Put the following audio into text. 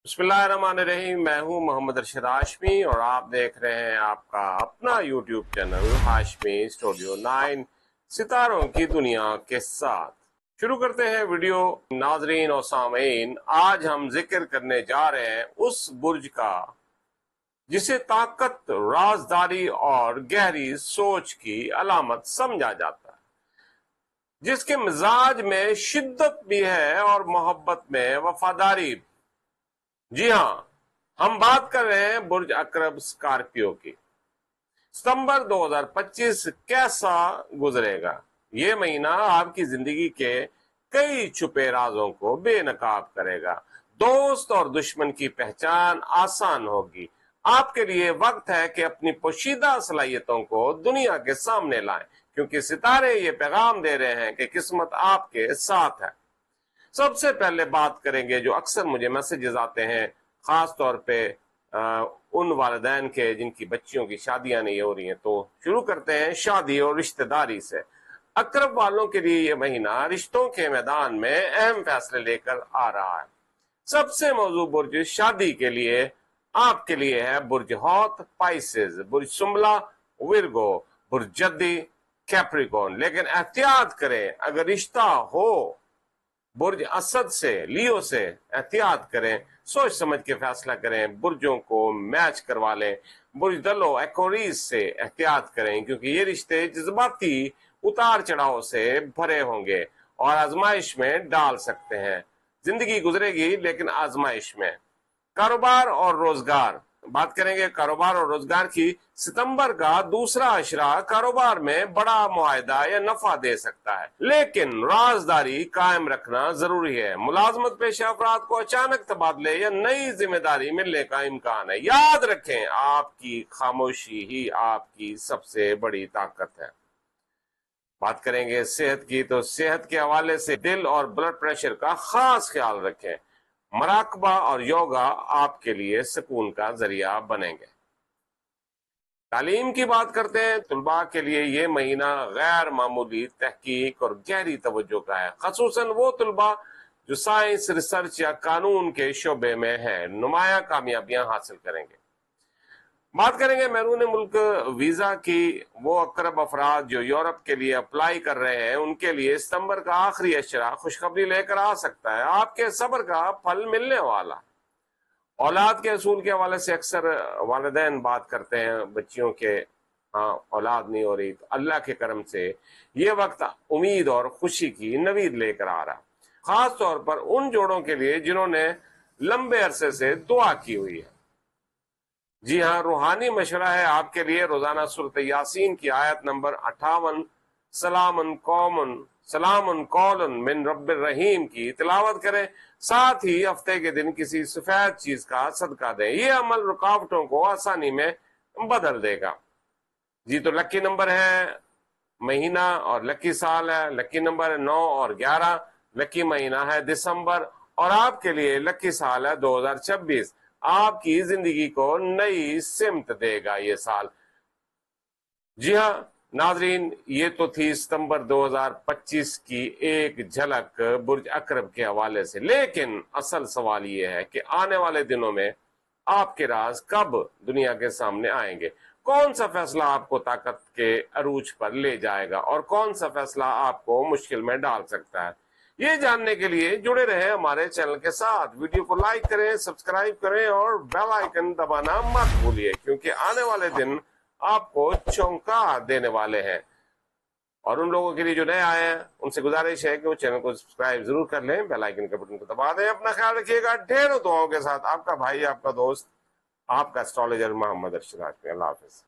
بسم اللہ الرحمن الرحیم، میں ہوں محمد ارشد ہاشمی اور آپ دیکھ رہے ہیں آپ کا اپنا یوٹیوب چینل ہاشمی اسٹوڈیو 9 ستاروں کی دنیا کے ساتھ۔ شروع کرتے ہیں ویڈیو۔ ناظرین اور سامعین، آج ہم ذکر کرنے جا رہے ہیں اس برج کا جسے طاقت، رازداری اور گہری سوچ کی علامت سمجھا جاتا ہے، جس کے مزاج میں شدت بھی ہے اور محبت میں وفاداری بھی۔ جی ہاں، ہم بات کر رہے ہیں برج عقرب اسکارپیو کی۔ ستمبر 2025 کیسا گزرے گا؟ یہ مہینہ آپ کی زندگی کے کئی چھپے رازوں کو بے نقاب کرے گا۔ دوست اور دشمن کی پہچان آسان ہوگی۔ آپ کے لیے وقت ہے کہ اپنی پوشیدہ صلاحیتوں کو دنیا کے سامنے لائیں، کیونکہ ستارے یہ پیغام دے رہے ہیں کہ قسمت آپ کے ساتھ ہے۔ سب سے پہلے بات کریں گے جو اکثر مجھے میسیجز آتے ہیں، خاص طور پہ ان والدین کے جن کی بچیوں کی شادیاں نہیں ہو رہی ہیں۔ تو شروع کرتے ہیں شادی اور رشتہ داری سے۔ عقرب والوں کے لیے یہ مہینہ رشتوں کے میدان میں اہم فیصلے لے کر آ رہا ہے۔ سب سے موضوع برج شادی کے لیے آپ کے لیے ہے برج ہوت پائسز، برج سمبلا ورگو، برج جدی کیپریکون۔ لیکن احتیاط کریں، اگر رشتہ ہو برج اسد سے، لیو سے، احتیاط کریں، سوچ سمجھ کے فیصلہ کریں، برجوں کو میچ کروا لیں۔ برج دلو ایکوریز سے احتیاط کریں، کیونکہ یہ رشتے جذباتی اتار چڑھاؤ سے بھرے ہوں گے اور آزمائش میں ڈال سکتے ہیں۔ زندگی گزرے گی لیکن آزمائش میں۔ کاروبار اور روزگار، بات کریں گے کاروبار اور روزگار کی۔ ستمبر کا دوسرا اشرہ کاروبار میں بڑا معاہدہ یا نفع دے سکتا ہے، لیکن رازداری قائم رکھنا ضروری ہے۔ ملازمت پیشہ افراد کو اچانک تبادلے یا نئی ذمہ داری ملنے کا امکان ہے۔ یاد رکھیں، آپ کی خاموشی ہی آپ کی سب سے بڑی طاقت ہے۔ بات کریں گے صحت کی، تو صحت کے حوالے سے دل اور بلڈ پریشر کا خاص خیال رکھیں۔ مراقبہ اور یوگا آپ کے لیے سکون کا ذریعہ بنیں گے۔ تعلیم کی بات کرتے ہیں، طلباء کے لیے یہ مہینہ غیر معمولی تحقیق اور گہری توجہ کا ہے، خصوصاً وہ طلباء جو سائنس، ریسرچ یا قانون کے شعبے میں ہیں، نمایاں کامیابیاں حاصل کریں گے۔ بات کریں گے بیرون ملک ویزا کی۔ وہ عقرب افراد جو یورپ کے لیے اپلائی کر رہے ہیں، ان کے لیے ستمبر کا آخری اشرہ خوشخبری لے کر آ سکتا ہے۔ آپ کے صبر کا پھل ملنے والا۔ اولاد کے اصول کے حوالے سے اکثر والدین بات کرتے ہیں بچیوں کے اولاد نہیں ہو رہی، تو اللہ کے کرم سے یہ وقت امید اور خوشی کی نوید لے کر آ رہا، خاص طور پر ان جوڑوں کے لیے جنہوں نے لمبے عرصے سے دعا کی ہوئی ہے۔ جی ہاں، روحانی مشورہ ہے آپ کے لیے۔ روزانہ سورۃ یاسین کی آیت نمبر 58 سلام قول من رب الرحیم کی تلاوت کریں۔ ساتھ ہی ہفتے کے دن کسی سفید چیز کا صدقہ دیں۔ یہ عمل رکاوٹوں کو آسانی میں بدل دے گا۔ جی تو لکی نمبر ہے مہینہ اور لکی سال ہے، لکی نمبر 9 اور 11، لکی مہینہ ہے دسمبر، اور آپ کے لیے لکی سال ہے 2026۔ آپ کی زندگی کو نئی سمت دے گا یہ سال۔ جی ہاں ناظرین، یہ تو تھی ستمبر 2025 کی ایک جھلک برج عقرب کے حوالے سے، لیکن اصل سوال یہ ہے کہ آنے والے دنوں میں آپ کے راز کب دنیا کے سامنے آئیں گے؟ کون سا فیصلہ آپ کو طاقت کے عروج پر لے جائے گا اور کون سا فیصلہ آپ کو مشکل میں ڈال سکتا ہے؟ یہ جاننے کے لیے جڑے رہیں ہمارے چینل کے ساتھ۔ ویڈیو کو لائک کریں، سبسکرائب کریں اور بیل آئیکن دبانا مت بھولیے، کیونکہ آنے والے دن آپ کو چونکا دینے والے ہیں۔ اور ان لوگوں کے لیے جو نئے آئے ہیں، ان سے گزارش ہے کہ وہ چینل کو سبسکرائب ضرور کر لیں، بیل آئیکن کے بٹن کو دبا دیں۔ اپنا خیال رکھیے گا۔ ڈھیروں دعاؤں کے ساتھ آپ کا بھائی، آپ کا دوست، آپ کا اسٹرالوجر محمد ارشد ہاشمی۔ اللہ حافظ۔